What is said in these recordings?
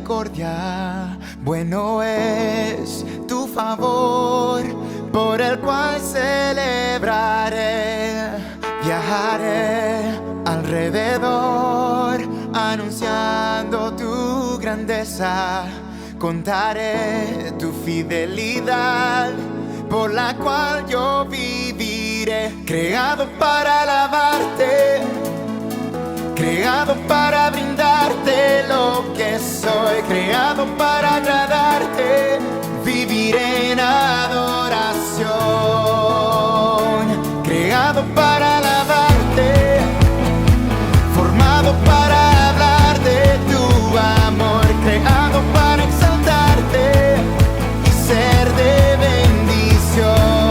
misericordia. Bueno es tu favor, por el cual celebraré. Viajaré alrededor, anunciando tu grandeza. Contaré tu fidelidad, por la cual yo viviré. Creado para alabarte, creado para brindarte lo que soy, creado para agradarte, viviré en adoración. Creado para alabarte, formado para hablar de tu amor, creado para exaltarte y ser de bendición.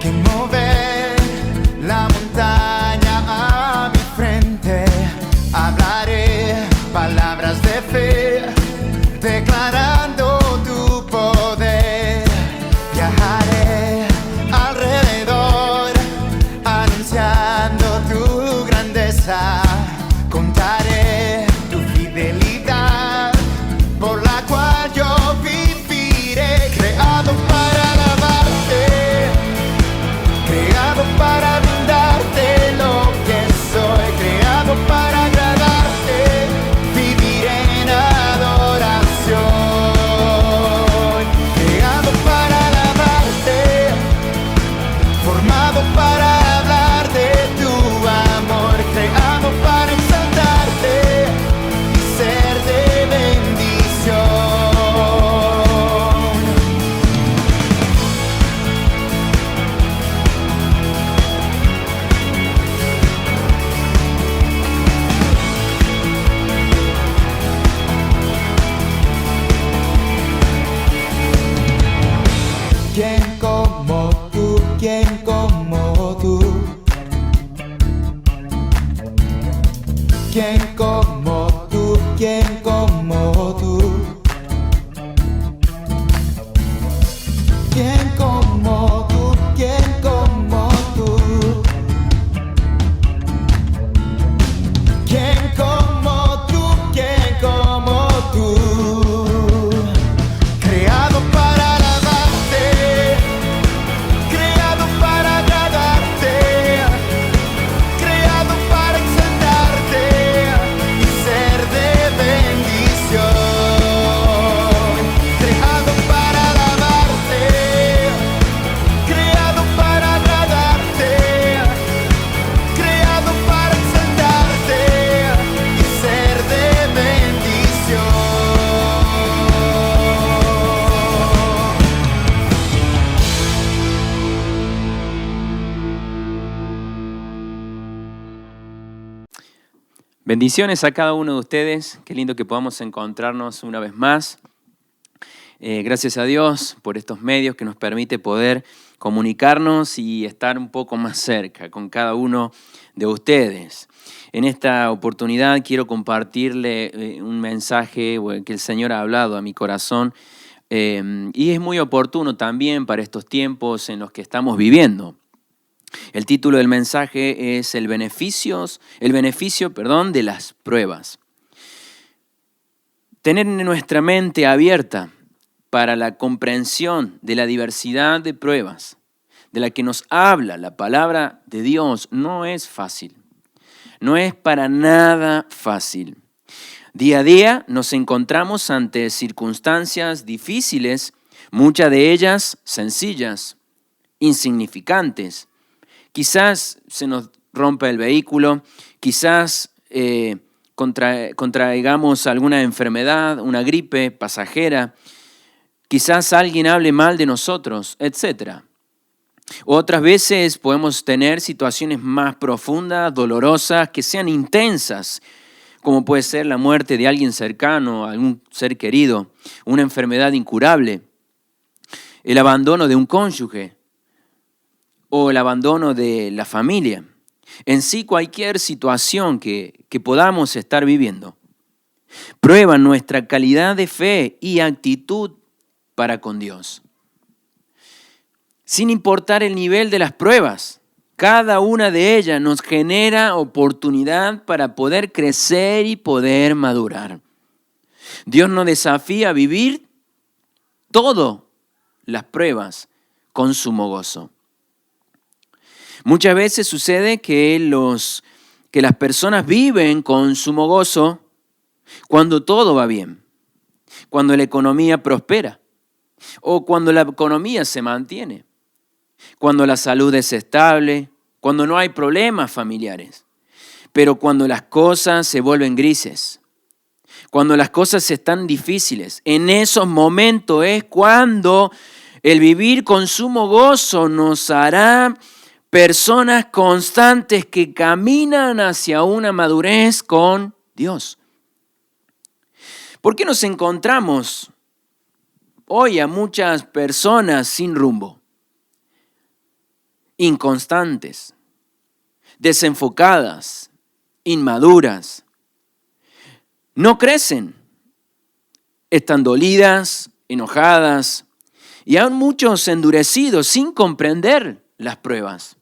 Que mover la montaña a mi frente. Hablaré palabras de fe, declarando tu poder. Viajaré alrededor, anunciando tu grandeza. Contaré tu fidelidad, por la cual yo viviré. Creado para para brindarte lo que soy, creado para agradarte, viviré en adoración. Creado para alabarte, formado para hablar de tu amor, creado para exaltarte y ser de bendición. ¿Quién como tú? ¿Quién como tú? ¿Quién como tú? ¿Quién como tú? ¿Quién como tú? ¿Quién como tú? ¿Quién como tú? ¿Quién como tú? Creado para bendiciones a cada uno de ustedes. Qué lindo que podamos encontrarnos una vez más. Gracias a Dios por estos medios que nos permite poder comunicarnos y estar un poco más cerca con cada uno de ustedes. En esta oportunidad quiero compartirle un mensaje que el Señor ha hablado a mi corazón y es muy oportuno también para estos tiempos en los que estamos viviendo. El título del mensaje es el beneficio de las pruebas. Tener nuestra mente abierta para la comprensión de la diversidad de pruebas de la que nos habla la palabra de Dios no es fácil. No es para nada fácil. Día a día nos encontramos ante circunstancias difíciles, muchas de ellas sencillas, insignificantes. Quizás se nos rompa el vehículo, quizás contraigamos alguna enfermedad, una gripe pasajera, quizás alguien hable mal de nosotros, etc. Otras veces podemos tener situaciones más profundas, dolorosas, que sean intensas, como puede ser la muerte de alguien cercano, algún ser querido, una enfermedad incurable, el abandono de un cónyuge, o el abandono de la familia. En sí, cualquier situación que podamos estar viviendo prueba nuestra calidad de fe y actitud para con Dios. Sin importar el nivel de las pruebas, cada una de ellas nos genera oportunidad para poder crecer y poder madurar. Dios nos desafía a vivir todas las pruebas con sumo gozo. Muchas veces sucede que las personas viven con sumo gozo cuando todo va bien, cuando la economía prospera o cuando la economía se mantiene, cuando la salud es estable, cuando no hay problemas familiares. Pero cuando las cosas se vuelven grises, cuando las cosas están difíciles, en esos momentos es cuando el vivir con sumo gozo nos hará personas constantes que caminan hacia una madurez con Dios. ¿Por qué nos encontramos hoy a muchas personas sin rumbo, inconstantes, desenfocadas, inmaduras? No crecen, están dolidas, enojadas y aún muchos endurecidos sin comprender las pruebas,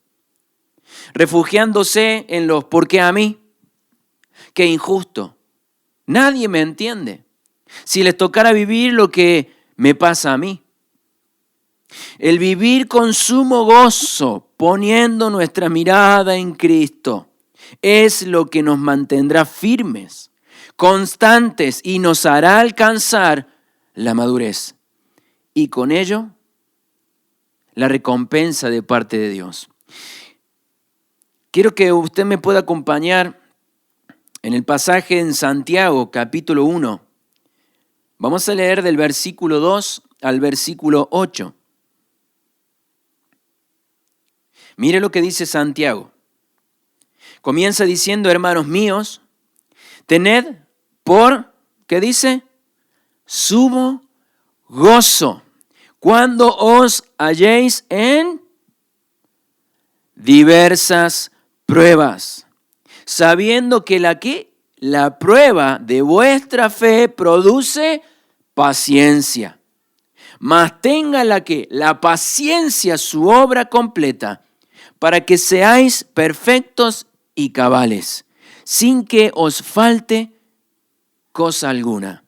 refugiándose en los ¿por qué a mí? Qué injusto, nadie me entiende. Si les tocara vivir lo que me pasa a mí. El vivir con sumo gozo, poniendo nuestra mirada en Cristo, es lo que nos mantendrá firmes, constantes y nos hará alcanzar la madurez. Y con ello, la recompensa de parte de Dios. Quiero que usted me pueda acompañar en el pasaje en Santiago, capítulo 1. Vamos a leer del versículo 2 al versículo 8. Mire lo que dice Santiago. Comienza diciendo, hermanos míos, tened por, ¿qué dice? Sumo gozo cuando os halléis en diversas pruebas, sabiendo que la prueba de vuestra fe produce paciencia. Mas tenga la paciencia su obra completa, para que seáis perfectos y cabales, sin que os falte cosa alguna.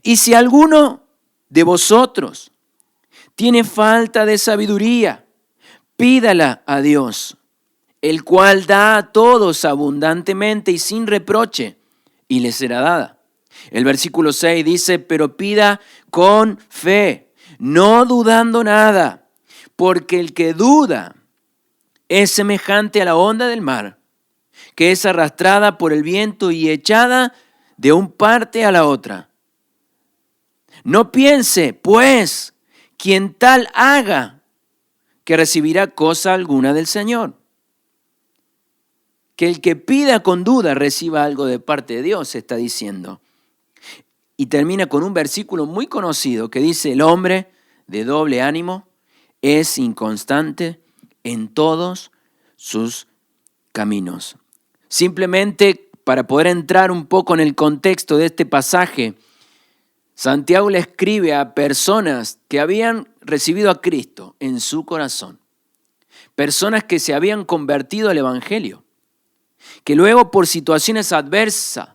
Y si alguno de vosotros tiene falta de sabiduría, pídala a Dios, el cual da a todos abundantemente y sin reproche, y le será dada. El versículo 6 dice, pero pida con fe, no dudando nada, porque el que duda es semejante a la onda del mar, que es arrastrada por el viento y echada de un parte a la otra. No piense, pues, quien tal haga, que recibirá cosa alguna del Señor. Que el que pida con duda reciba algo de parte de Dios, está diciendo. Y termina con un versículo muy conocido que dice, el hombre de doble ánimo es inconstante en todos sus caminos. Simplemente para poder entrar un poco en el contexto de este pasaje, Santiago le escribe a personas que habían recibido a Cristo en su corazón, personas que se habían convertido al Evangelio, que luego por situaciones adversas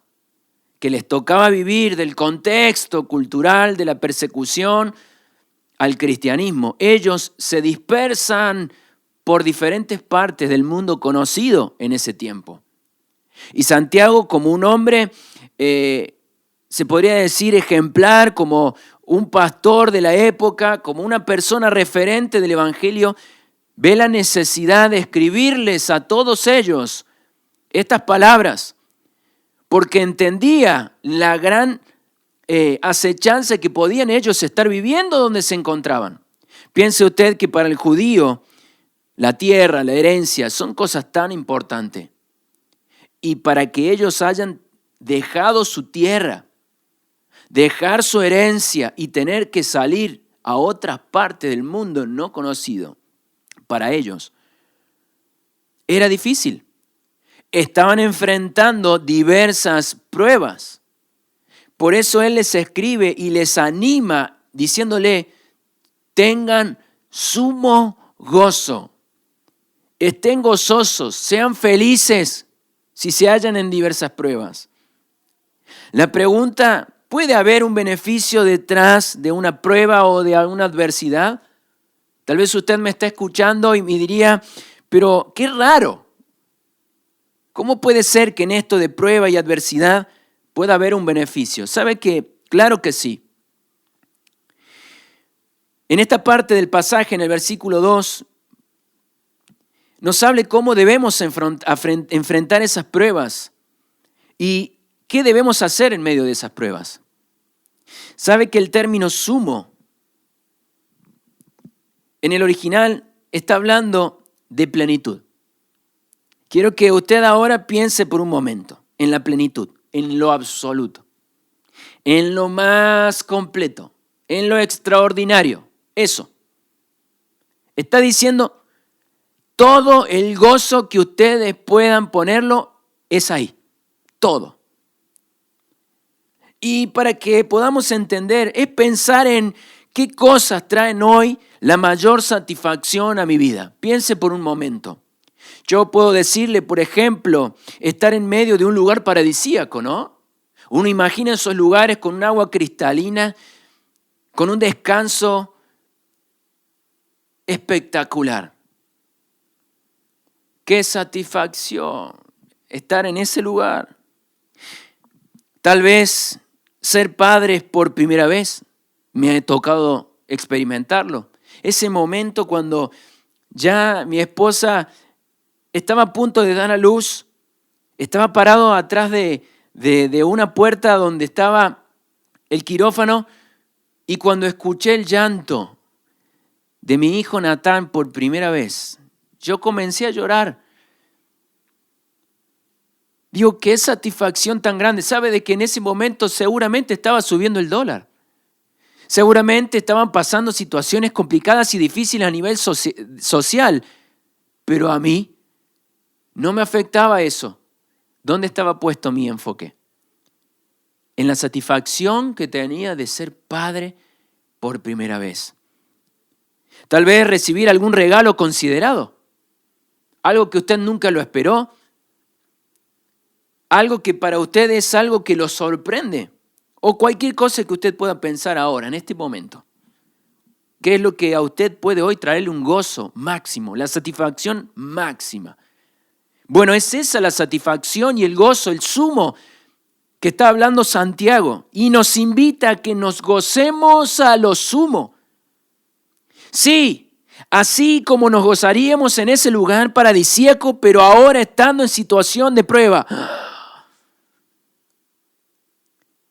que les tocaba vivir del contexto cultural de la persecución al cristianismo, ellos se dispersan por diferentes partes del mundo conocido en ese tiempo. Y Santiago, como un hombre, se podría decir ejemplar, como un pastor de la época, como una persona referente del Evangelio, ve la necesidad de escribirles a todos ellos estas palabras, porque entendía la gran acechanza que podían ellos estar viviendo donde se encontraban. Piense usted que para el judío la tierra, la herencia, son cosas tan importantes. Y para que ellos hayan dejado su tierra, dejar su herencia y tener que salir a otras partes del mundo no conocido, para ellos era difícil. Estaban enfrentando diversas pruebas. Por eso Él les escribe y les anima diciéndole, tengan sumo gozo, estén gozosos, sean felices si se hallan en diversas pruebas. La pregunta, ¿puede haber un beneficio detrás de una prueba o de alguna adversidad? Tal vez usted me está escuchando y me diría, pero qué raro. ¿Cómo puede ser que en esto de prueba y adversidad pueda haber un beneficio? ¿Sabe qué? Claro que sí. En esta parte del pasaje, en el versículo 2, nos habla cómo debemos enfrentar esas pruebas y qué debemos hacer en medio de esas pruebas. ¿Sabe que el término sumo en el original está hablando de plenitud? Quiero que usted ahora piense por un momento en la plenitud, en lo absoluto, en lo más completo, en lo extraordinario. Eso. Está diciendo, todo el gozo que ustedes puedan ponerlo es ahí. Todo. Y para que podamos entender, es pensar en qué cosas traen hoy la mayor satisfacción a mi vida. Piense por un momento. Yo puedo decirle, por ejemplo, estar en medio de un lugar paradisíaco, ¿no? Uno imagina esos lugares con un agua cristalina, con un descanso espectacular. ¡Qué satisfacción estar en ese lugar! Tal vez ser padres por primera vez, me ha tocado experimentarlo. Ese momento cuando ya mi esposa estaba a punto de dar a luz, estaba parado atrás de una puerta donde estaba el quirófano y cuando escuché el llanto de mi hijo Natán por primera vez, yo comencé a llorar. Digo, qué satisfacción tan grande. ¿Sabe de que en ese momento seguramente estaba subiendo el dólar? Seguramente estaban pasando situaciones complicadas y difíciles a nivel social, pero a mí no me afectaba eso. ¿Dónde estaba puesto mi enfoque? En la satisfacción que tenía de ser padre por primera vez. Tal vez recibir algún regalo considerado, algo que usted nunca lo esperó, algo que para usted es algo que lo sorprende, o cualquier cosa que usted pueda pensar ahora, en este momento. ¿Qué es lo que a usted puede hoy traerle un gozo máximo, la satisfacción máxima? Bueno, es esa la satisfacción y el gozo, el sumo que está hablando Santiago, y nos invita a que nos gocemos a lo sumo. Sí, así como nos gozaríamos en ese lugar paradisíaco, pero ahora estando en situación de prueba.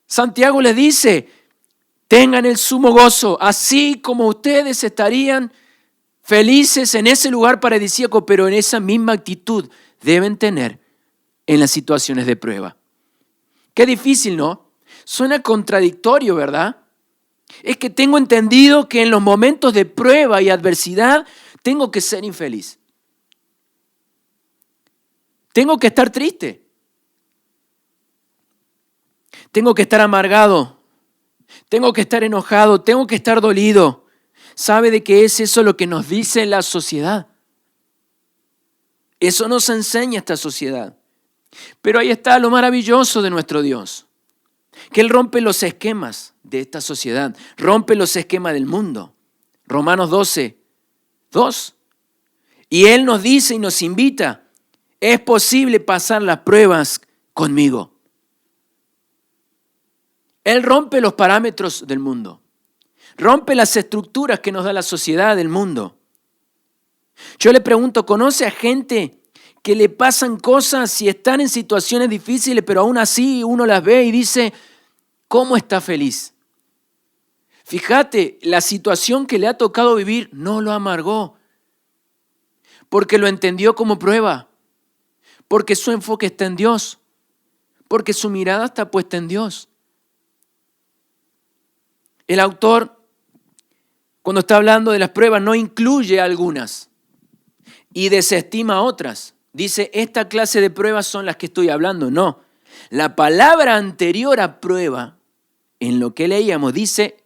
Santiago les dice, tengan el sumo gozo, así como ustedes estarían felices en ese lugar paradisíaco, pero en esa misma actitud deben tener en las situaciones de prueba. Qué difícil, ¿no? Suena contradictorio, ¿verdad? Es que tengo entendido que en los momentos de prueba y adversidad tengo que ser infeliz. Tengo que estar triste. Tengo que estar amargado. Tengo que estar enojado. Tengo que estar dolido. ¿Sabe de qué es eso lo que nos dice la sociedad? Eso nos enseña esta sociedad. Pero ahí está lo maravilloso de nuestro Dios, que Él rompe los esquemas de esta sociedad, rompe los esquemas del mundo. Romanos 12, 2. Y Él nos dice y nos invita, es posible pasar las pruebas conmigo. Él rompe los parámetros del mundo, rompe las estructuras que nos da la sociedad del mundo. Yo le pregunto, ¿conoce a gente que le pasan cosas y están en situaciones difíciles, pero aún así uno las ve y dice, ¿cómo está feliz? Fíjate, la situación que le ha tocado vivir no lo amargó, porque lo entendió como prueba, porque su enfoque está en Dios, porque su mirada está puesta en Dios. El autor, cuando está hablando de las pruebas, no incluye algunas y desestima otras. dice, esta clase de pruebas son las que estoy hablando. No, la palabra anterior a prueba, en lo que leíamos, dice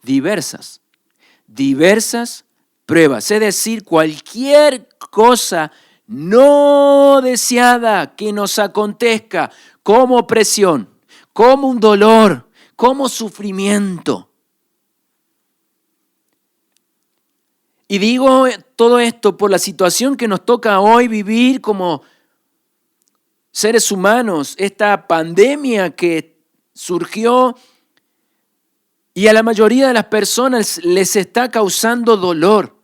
diversas pruebas. Es decir, cualquier cosa no deseada que nos acontezca como opresión, como un dolor, como sufrimiento. Y digo todo esto por la situación que nos toca hoy vivir como seres humanos, esta pandemia que surgió y a la mayoría de las personas les está causando dolor.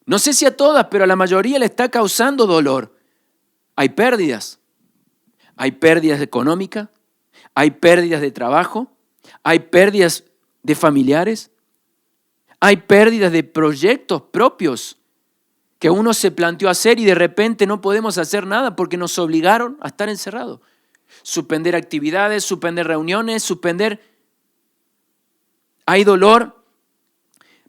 No sé si a todas, pero a la mayoría le está causando dolor. Hay pérdidas económicas, hay pérdidas de trabajo, hay pérdidas de familiares, hay pérdidas de proyectos propios que uno se planteó hacer y de repente no podemos hacer nada porque nos obligaron a estar encerrados. Suspender actividades, suspender reuniones, Hay dolor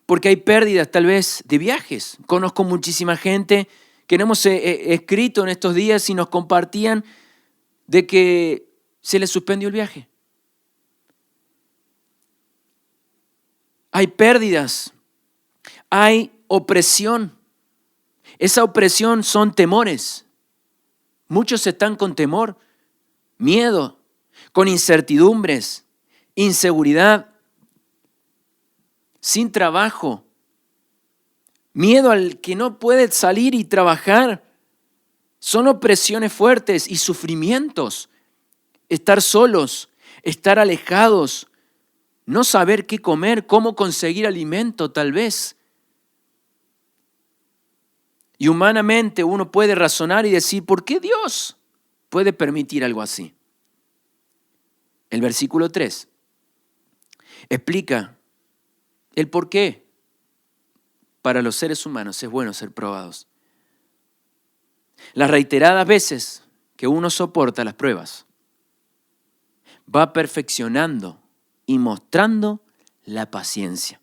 porque hay pérdidas tal vez de viajes. Conozco muchísima gente que no hemos escrito en estos días y nos compartían de que se les suspendió el viaje. Hay pérdidas, hay opresión. Esa opresión son temores. Muchos están con temor, miedo, con incertidumbres, inseguridad, sin trabajo, miedo al que no puede salir y trabajar. Son opresiones fuertes y sufrimientos. Estar solos, estar alejados, no saber qué comer, cómo conseguir alimento tal vez. Y humanamente uno puede razonar y decir, ¿por qué Dios puede permitir algo así? El versículo 3 explica el por qué para los seres humanos es bueno ser probados. Las reiteradas veces que uno soporta las pruebas, va perfeccionando y mostrando la paciencia.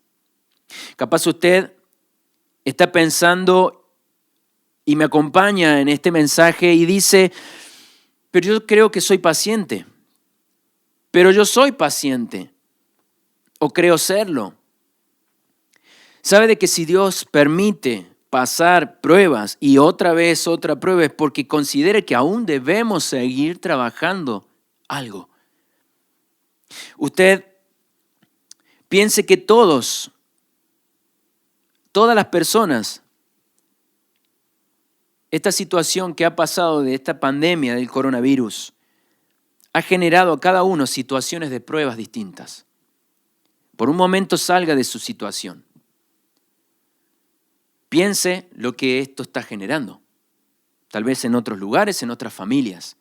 Capaz usted está pensando y me acompaña en este mensaje y dice, pero yo creo que soy paciente, pero yo soy paciente, o creo serlo. ¿Sabe de que si Dios permite pasar pruebas y otra vez otra prueba es porque considere que aún debemos seguir trabajando algo? Usted piense que todas las personas, esta situación que ha pasado de esta pandemia del coronavirus, ha generado a cada uno situaciones de pruebas distintas. Por un momento salga de su situación. Piense lo que esto está generando. Tal vez en otros lugares, en otras familias.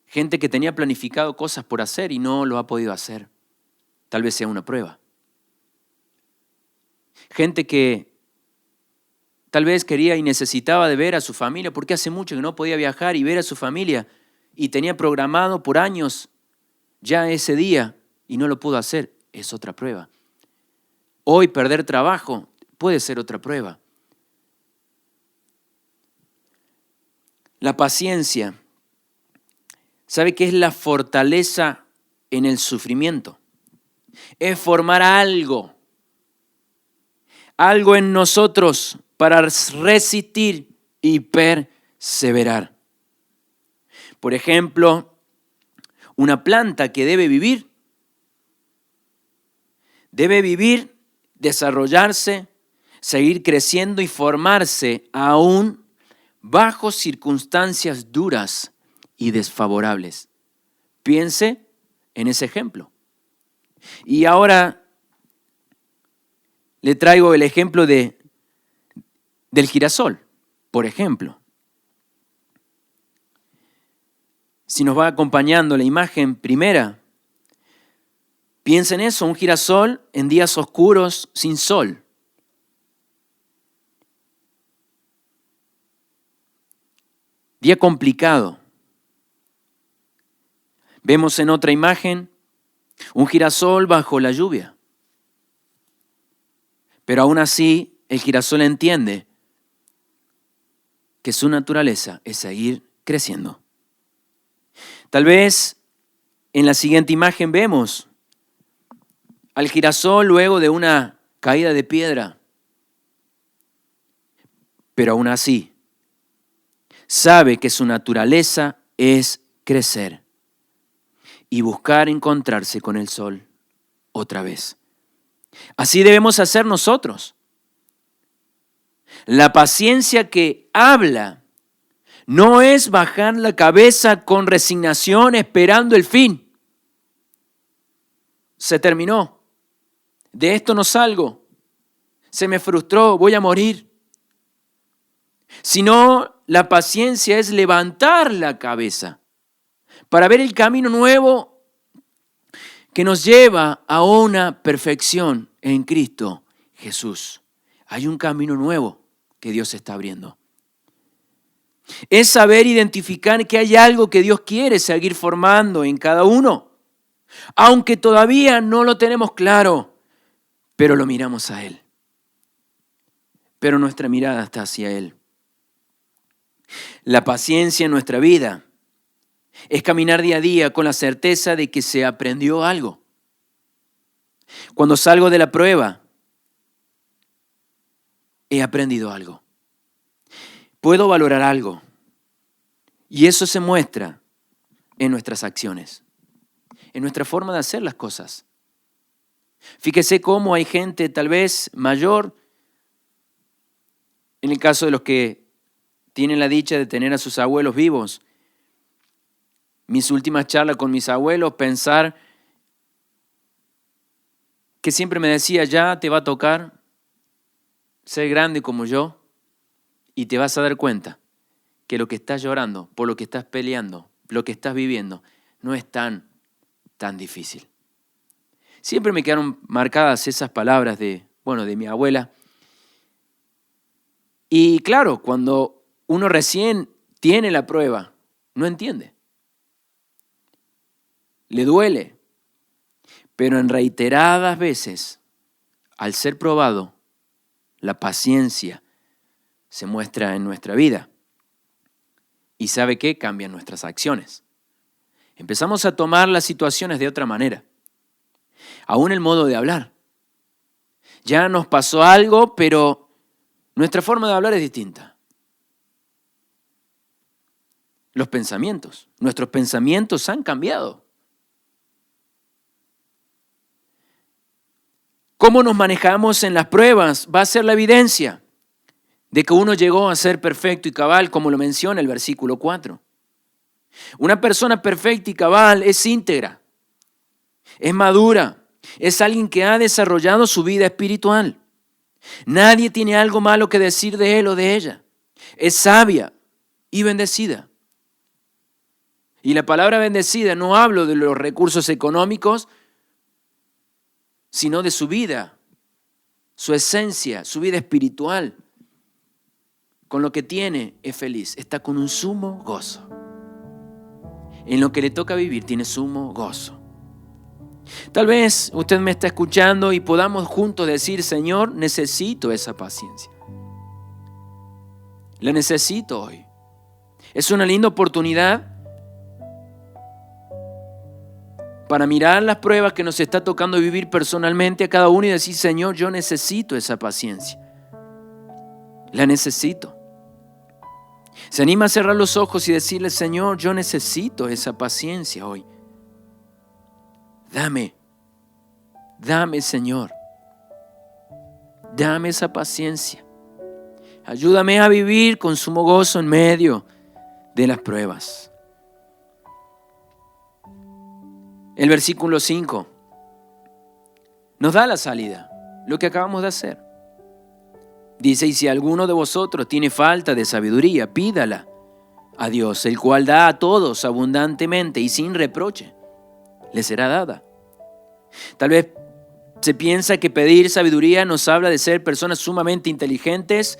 Gente que tenía planificado cosas por hacer y no lo ha podido hacer. Tal vez sea una prueba. Gente que tal vez quería y necesitaba de ver a su familia porque hace mucho que no podía viajar y ver a su familia y tenía programado por años ya ese día y no lo pudo hacer. Es otra prueba. Hoy perder trabajo puede ser otra prueba. La paciencia, ¿sabe qué es la fortaleza en el sufrimiento? Es formar algo en nosotros para resistir y perseverar. Por ejemplo, una planta que debe vivir, desarrollarse, seguir creciendo y formarse aún bajo circunstancias duras y desfavorables. Piense en ese ejemplo. Y ahora le traigo el ejemplo del girasol, por ejemplo. Si nos va acompañando la imagen primera, piensa en eso, un girasol en días oscuros sin sol. Día complicado. Vemos en otra imagen un girasol bajo la lluvia. Pero aún así el girasol entiende que su naturaleza es seguir creciendo. Tal vez en la siguiente imagen vemos al girasol luego de una caída de piedra. Pero aún así, sabe que su naturaleza es crecer y buscar encontrarse con el sol otra vez. Así debemos hacer nosotros. La paciencia que habla no es bajar la cabeza con resignación esperando el fin. Se terminó. De esto no salgo. Se me frustró, voy a morir. Sino la paciencia es levantar la cabeza para ver el camino nuevo que nos lleva a una perfección en Cristo Jesús. Hay un camino nuevo que Dios está abriendo. Es saber identificar que hay algo que Dios quiere seguir formando en cada uno, aunque todavía no lo tenemos claro, pero lo miramos a Él. Pero nuestra mirada está hacia Él. La paciencia en nuestra vida es caminar día a día con la certeza de que se aprendió algo. Cuando salgo de la prueba, he aprendido algo. Puedo valorar algo. Y eso se muestra en nuestras acciones, en nuestra forma de hacer las cosas. Fíjese cómo hay gente tal vez mayor, en el caso de los que tienen la dicha de tener a sus abuelos vivos. Mis últimas charlas con mis abuelos, pensar que siempre me decía, ya te va a tocar ser grande como yo y te vas a dar cuenta que lo que estás llorando, por lo que estás peleando, lo que estás viviendo, no es tan difícil. Siempre me quedaron marcadas esas palabras de mi abuela. Y claro, cuando uno recién tiene la prueba, no entiende. Le duele. Pero en reiteradas veces, al ser probado, la paciencia se muestra en nuestra vida. ¿Y sabe qué? Cambian nuestras acciones. Empezamos a tomar las situaciones de otra manera. Aún el modo de hablar. Ya nos pasó algo, pero nuestra forma de hablar es distinta. Los pensamientos. Nuestros pensamientos han cambiado. Cómo nos manejamos en las pruebas va a ser la evidencia de que uno llegó a ser perfecto y cabal, como lo menciona el versículo 4. Una persona perfecta y cabal es íntegra, es madura, es alguien que ha desarrollado su vida espiritual. Nadie tiene algo malo que decir de él o de ella. Es sabia y bendecida. Y la palabra bendecida no hablo de los recursos económicos, sino de su vida, su esencia, su vida espiritual. Con lo que tiene es feliz, está con un sumo gozo. En lo que le toca vivir tiene sumo gozo. Tal vez usted me está escuchando y podamos juntos decir, Señor, necesito esa paciencia. La necesito hoy. Es una linda oportunidad para mirar las pruebas que nos está tocando vivir personalmente a cada uno y decir, Señor, yo necesito esa paciencia. La necesito. Se anima a cerrar los ojos y decirle, Señor, yo necesito esa paciencia hoy. Dame, Señor. Dame esa paciencia. Ayúdame a vivir con sumo gozo en medio de las pruebas. El versículo 5 nos da la salida, lo que acabamos de hacer. Dice, y si alguno de vosotros tiene falta de sabiduría, pídala a Dios, el cual da a todos abundantemente y sin reproche, le será dada. Tal vez se piensa que pedir sabiduría nos habla de ser personas sumamente inteligentes,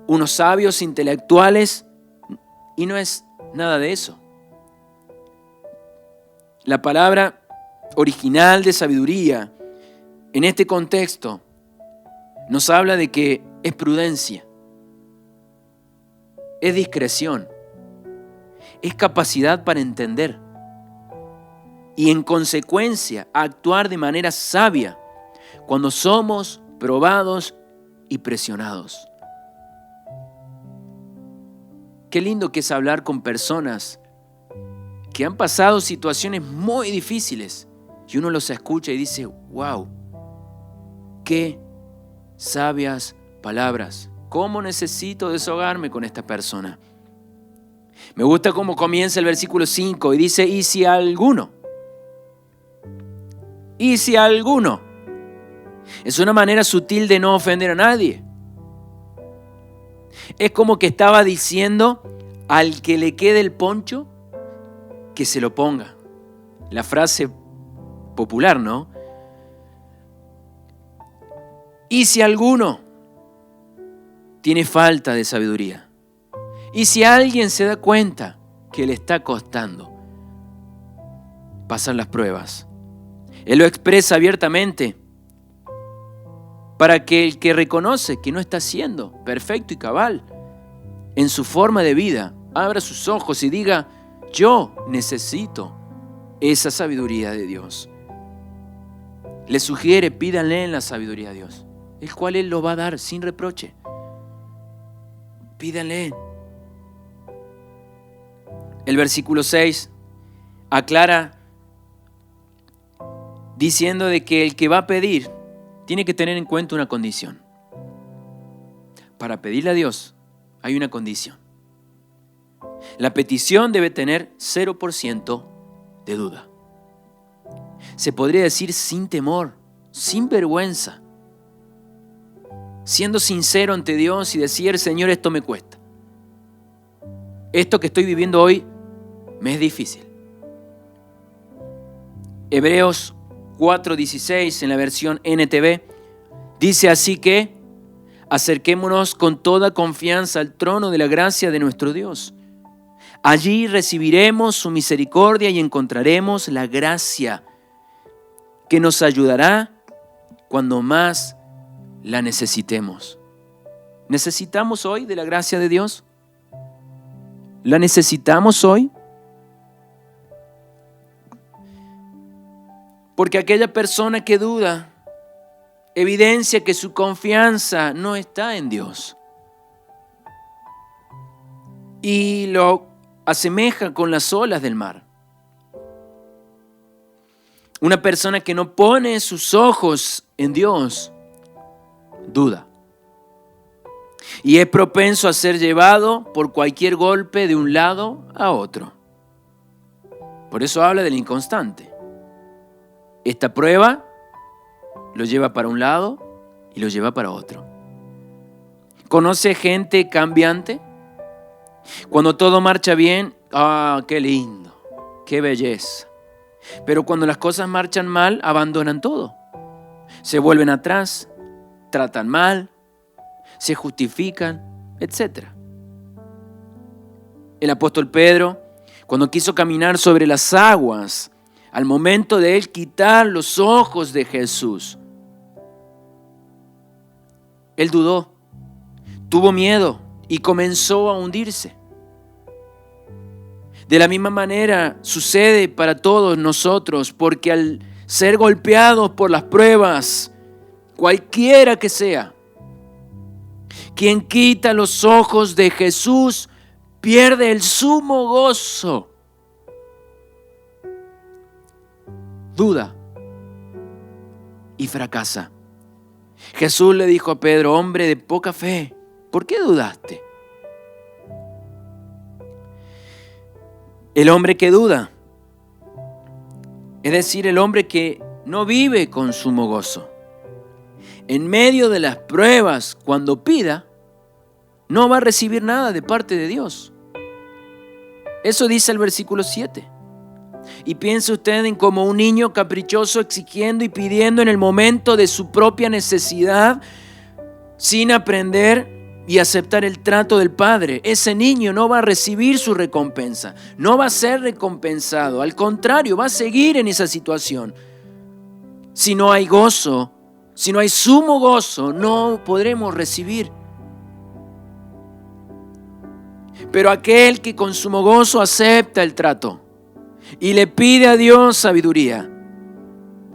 unos sabios intelectuales, y no es nada de eso. La palabra original de sabiduría en este contexto nos habla de que es prudencia, es discreción, es capacidad para entender y en consecuencia actuar de manera sabia cuando somos probados y presionados. Qué lindo que es hablar con personas que han pasado situaciones muy difíciles y uno los escucha y dice, wow, qué sabias palabras. ¿Cómo necesito desahogarme con esta persona? Me gusta cómo comienza el versículo 5 y dice, y si alguno, es una manera sutil de no ofender a nadie. Es como que estaba diciendo al que le quede el poncho, que se lo ponga. La frase popular, ¿no? Y si alguno tiene falta de sabiduría, y si alguien se da cuenta que le está costando pasar las pruebas, él lo expresa abiertamente para que el que reconoce que no está siendo perfecto y cabal en su forma de vida, abra sus ojos y diga, yo necesito esa sabiduría de Dios. Le sugiere, pídanle en la sabiduría a Dios, el cual Él lo va a dar sin reproche. Pídanle. El versículo 6 aclara diciendo de que el que va a pedir tiene que tener en cuenta una condición. Para pedirle a Dios hay una condición. La petición debe tener 0% de duda. Se podría decir sin temor, sin vergüenza, siendo sincero ante Dios y decir, Señor, esto me cuesta. Esto que estoy viviendo hoy me es difícil. Hebreos 4:16 en la versión NTV dice así que acerquémonos con toda confianza al trono de la gracia de nuestro Dios. Allí recibiremos su misericordia y encontraremos la gracia que nos ayudará cuando más la necesitemos. ¿Necesitamos hoy de la gracia de Dios? ¿La necesitamos hoy? Porque aquella persona que duda evidencia que su confianza no está en Dios. Y lo asemeja con las olas del mar. Una persona que no pone sus ojos en Dios, duda. Y es propenso a ser llevado por cualquier golpe de un lado a otro. Por eso habla del inconstante. Esta prueba lo lleva para un lado y lo lleva para otro. ¿Conoce gente cambiante? Cuando todo marcha bien, qué lindo, qué belleza. Pero cuando las cosas marchan mal, abandonan todo. Se vuelven atrás, tratan mal, se justifican, etc. El apóstol Pedro, cuando quiso caminar sobre las aguas, al momento de él quitar los ojos de Jesús, él dudó, tuvo miedo y comenzó a hundirse. De la misma manera sucede para todos nosotros, porque al ser golpeados por las pruebas, cualquiera que sea, quien quita los ojos de Jesús pierde el sumo gozo. Duda y fracasa. Jesús le dijo a Pedro, hombre de poca fe, ¿por qué dudaste? El hombre que duda, es decir, el hombre que no vive con sumo gozo, en medio de las pruebas, cuando pida, no va a recibir nada de parte de Dios. Eso dice el versículo 7. Y piense usted en como un niño caprichoso exigiendo y pidiendo en el momento de su propia necesidad, sin aprender y aceptar el trato del Padre. Ese niño no va a recibir su recompensa, no va a ser recompensado. Al contrario, va a seguir en esa situación. Si no hay gozo, Si no hay sumo gozo, no podremos recibir. Pero aquel que con sumo gozo acepta el trato y le pide a Dios sabiduría,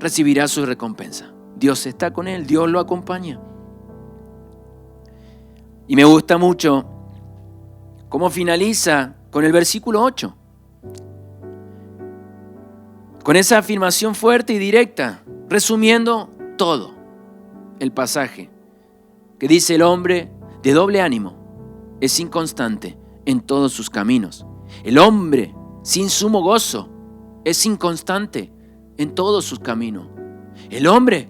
recibirá su recompensa. Dios está con él, Dios lo acompaña. Y me gusta mucho cómo finaliza con el versículo 8. Con esa afirmación fuerte y directa, resumiendo todo el pasaje, que dice: el hombre de doble ánimo es inconstante en todos sus caminos. El hombre sin sumo gozo es inconstante en todos sus caminos. El hombre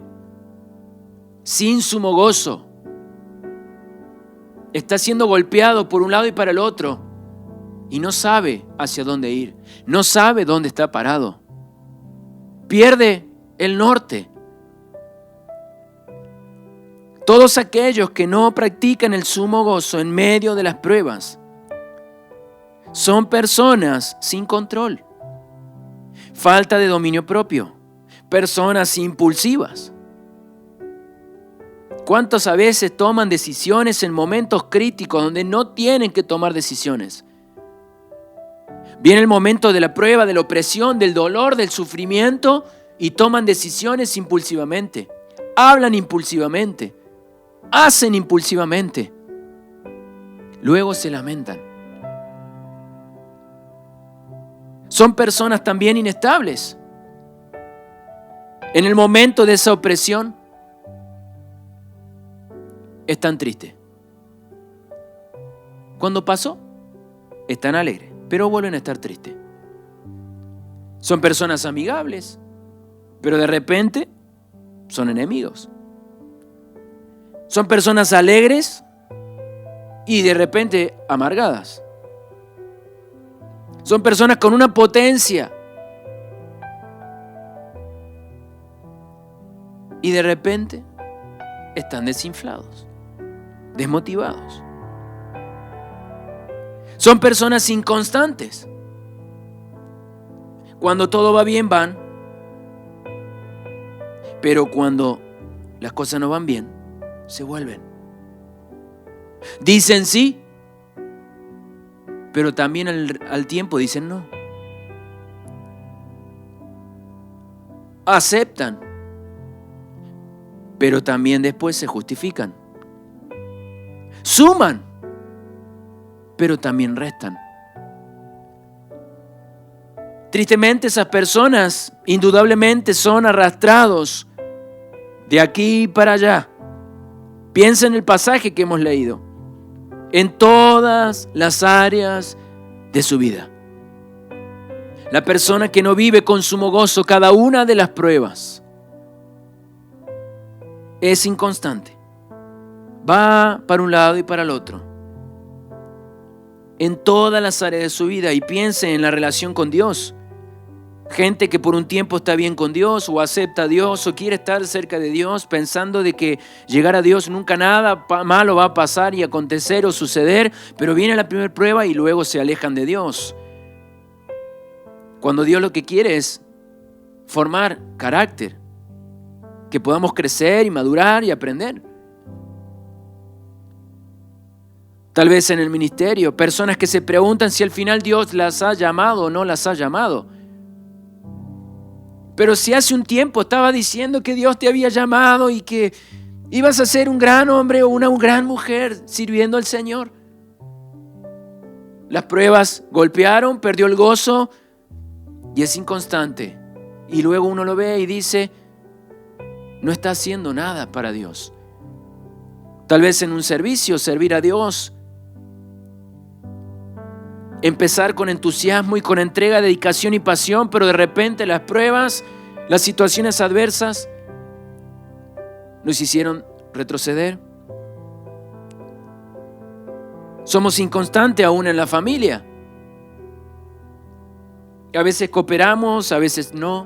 sin sumo gozo está siendo golpeado por un lado y para el otro y no sabe hacia dónde ir, no sabe dónde está parado. Pierde el norte. Todos aquellos que no practican el sumo gozo en medio de las pruebas son personas sin control, falta de dominio propio, personas impulsivas. ¿Cuántos a veces toman decisiones en momentos críticos donde no tienen que tomar decisiones? Viene el momento de la prueba, de la opresión, del dolor, del sufrimiento y toman decisiones impulsivamente, hablan impulsivamente, hacen impulsivamente, luego se lamentan. Son personas también inestables. En el momento de esa opresión, están tristes. Cuando pasó, están alegres, pero vuelven a estar tristes. Son personas amigables, pero de repente son enemigos. Son personas alegres y de repente amargadas. Son personas con una potencia y de repente están desinflados, desmotivados. Son personas inconstantes. Cuando todo va bien, van. Pero cuando las cosas no van bien, se vuelven. Dicen sí, pero también al tiempo dicen no. Aceptan, pero también después se justifican. Suman, pero también restan. Tristemente, esas personas indudablemente son arrastrados de aquí para allá. Piensa en el pasaje que hemos leído. En todas las áreas de su vida. La persona que no vive con sumo gozo cada una de las pruebas es inconstante. Va para un lado y para el otro. En todas las áreas de su vida. Y piense en la relación con Dios. Gente que por un tiempo está bien con Dios o acepta a Dios o quiere estar cerca de Dios pensando de que llegar a Dios nunca nada malo va a pasar y acontecer o suceder, pero viene la primera prueba y luego se alejan de Dios. Cuando Dios lo que quiere es formar carácter, que podamos crecer y madurar y aprender. Tal vez en el ministerio, personas que se preguntan si al final Dios las ha llamado o no las ha llamado. Pero si hace un tiempo estaba diciendo que Dios te había llamado y que ibas a ser un gran hombre o una gran mujer sirviendo al Señor. Las pruebas golpearon, perdió el gozo y es inconstante. Y luego uno lo ve y dice, no está haciendo nada para Dios. Tal vez en un servicio, servir a Dios. Empezar con entusiasmo y con entrega, dedicación y pasión, pero de repente las pruebas, las situaciones adversas nos hicieron retroceder. Somos inconstantes aún en la familia. A veces cooperamos, a veces no.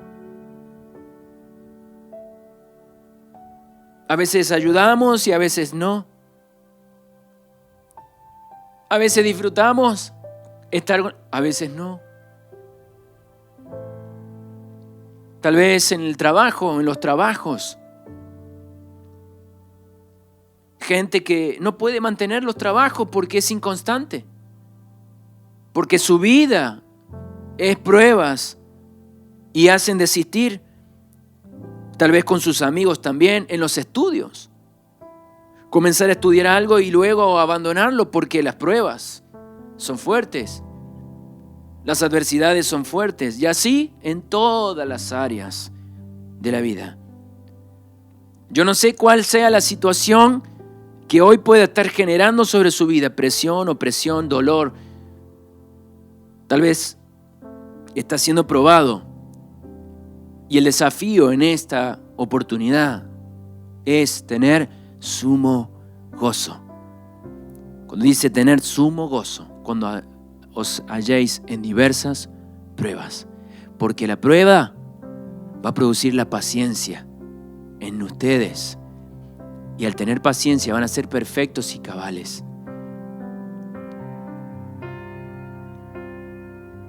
A veces ayudamos y a veces no. A veces disfrutamos a veces no. Tal vez en el trabajo, en los trabajos. gente que no puede mantener los trabajos porque es inconstante, porque su vida es pruebas y hacen desistir, tal vez con sus amigos también, en los estudios. Comenzar a estudiar algo y luego abandonarlo porque las pruebas son fuertes, las adversidades son fuertes, y así en todas las áreas de la vida. Yo no sé cuál sea la situación que hoy pueda estar generando sobre su vida, presión, opresión, dolor. Tal vez está siendo probado, y el desafío en esta oportunidad es tener sumo gozo. Cuando dice tener sumo gozo, cuando os halléis en diversas pruebas, porque la prueba va a producir la paciencia en ustedes, y al tener paciencia van a ser perfectos y cabales.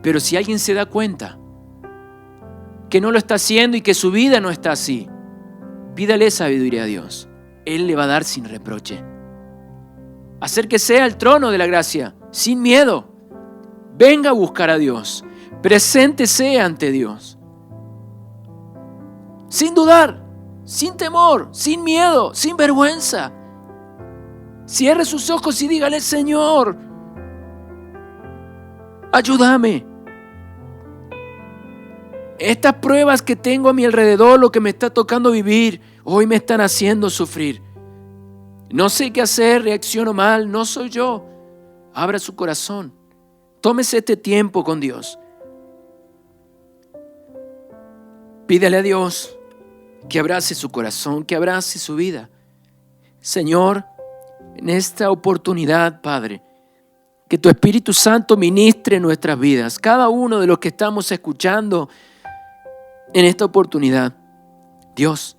Pero si alguien se da cuenta que no lo está haciendo y que su vida no está así, pídale sabiduría a Dios. Él le va a dar sin reproche. Acérquese al trono de la gracia sin miedo. Venga a buscar a Dios. Preséntese ante Dios. Sin dudar, sin temor, sin miedo, sin vergüenza. Cierre sus ojos y dígale: Señor, ayúdame. Estas pruebas que tengo a mi alrededor, lo que me está tocando vivir, hoy me están haciendo sufrir. No sé qué hacer, reacciono mal, no soy yo. Abra su corazón. Tómese este tiempo con Dios. Pídale a Dios que abrace su corazón, que abrace su vida. Señor, en esta oportunidad, Padre, que tu Espíritu Santo ministre nuestras vidas. Cada uno de los que estamos escuchando en esta oportunidad. Dios,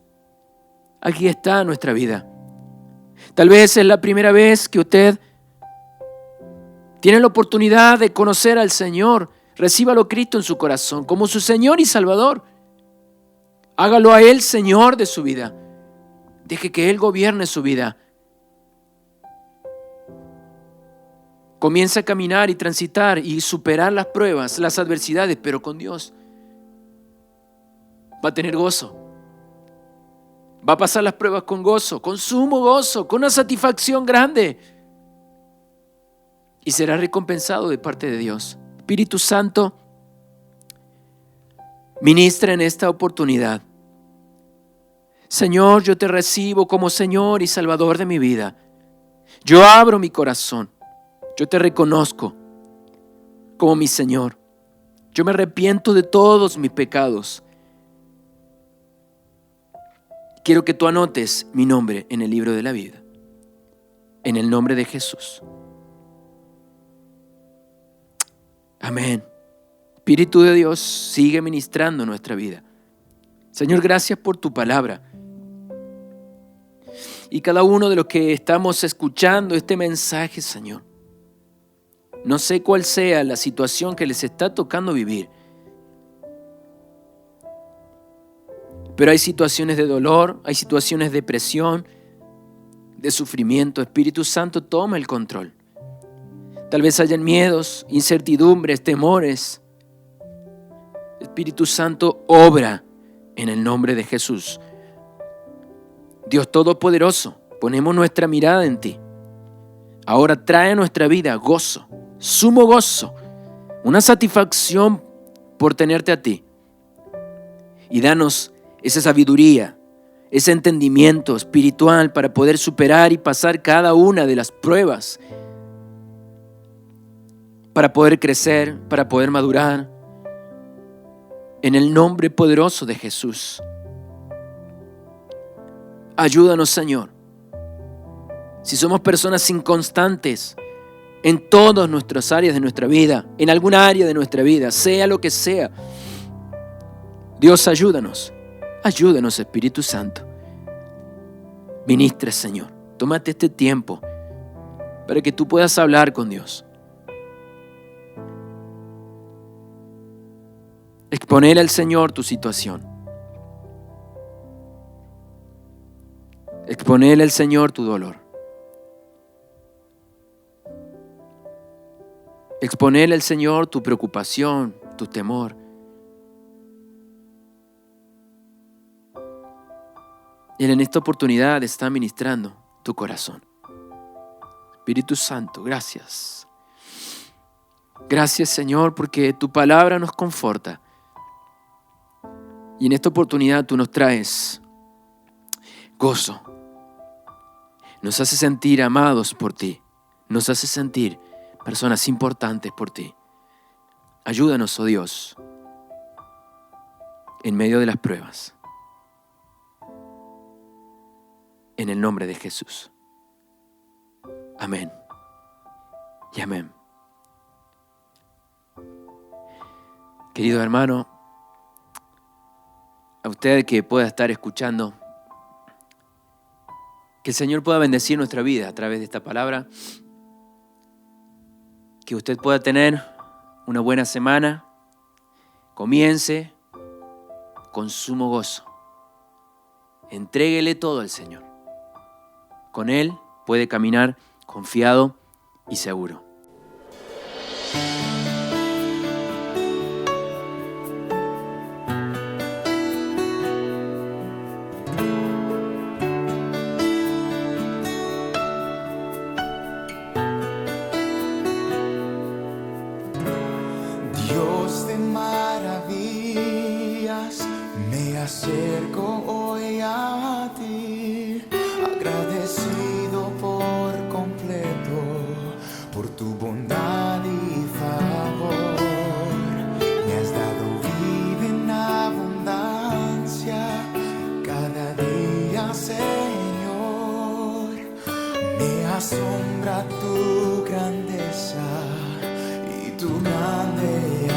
aquí está nuestra vida. Tal vez es la primera vez que usted tiene la oportunidad de conocer al Señor. Recíbalo Cristo en su corazón como su Señor y Salvador. Hágalo a Él Señor de su vida. Deje que Él gobierne su vida. Comienza a caminar y transitar y superar las pruebas, las adversidades, pero con Dios. Va a tener gozo. Va a pasar las pruebas con gozo, con sumo gozo, con una satisfacción grande. Y será recompensado de parte de Dios. Espíritu Santo, ministra en esta oportunidad. Señor, yo te recibo como Señor y Salvador de mi vida. Yo abro mi corazón. Yo te reconozco como mi Señor. Yo me arrepiento de todos mis pecados. Quiero que tú anotes mi nombre en el libro de la vida. En el nombre de Jesús. Amén. Espíritu de Dios, sigue ministrando nuestra vida. Señor, gracias por tu palabra. Y cada uno de los que estamos escuchando este mensaje, Señor, no sé cuál sea la situación que les está tocando vivir, pero hay situaciones de dolor, hay situaciones de presión, de sufrimiento. Espíritu Santo, toma el control. Tal vez hayan miedos, incertidumbres, temores. Espíritu Santo, obra en el nombre de Jesús. Dios Todopoderoso, ponemos nuestra mirada en ti. Ahora trae a nuestra vida gozo, sumo gozo, una satisfacción por tenerte a ti. Y danos esa sabiduría, ese entendimiento espiritual para poder superar y pasar cada una de las pruebas, para poder crecer, para poder madurar. En el nombre poderoso de Jesús. Ayúdanos, Señor. Si somos personas inconstantes en todas nuestras áreas de nuestra vida, en alguna área de nuestra vida, sea lo que sea, Dios, ayúdanos. Ayúdanos, Espíritu Santo. Ministra, Señor. Tómate este tiempo para que tú puedas hablar con Dios. Exponer al Señor tu situación. Exponer al Señor tu dolor. Exponerle al Señor tu preocupación, tu temor. Él en esta oportunidad está ministrando tu corazón. Espíritu Santo, gracias. Gracias, Señor, porque tu palabra nos conforta. Y en esta oportunidad tú nos traes gozo. Nos hace sentir amados por ti. Nos hace sentir personas importantes por ti. Ayúdanos, oh Dios, en medio de las pruebas. En el nombre de Jesús. Amén. Y amén. Querido hermano, a usted que pueda estar escuchando, que el Señor pueda bendecir nuestra vida a través de esta palabra, que usted pueda tener una buena semana, comience con sumo gozo. Entréguele todo al Señor. Con Él puede caminar confiado y seguro. Dios de maravillas, me acerco hoy a ti, agradecido por completo por tu bondad y favor. Me has dado vida en abundancia cada día, Señor. Me asombra tu grandeza y tu grande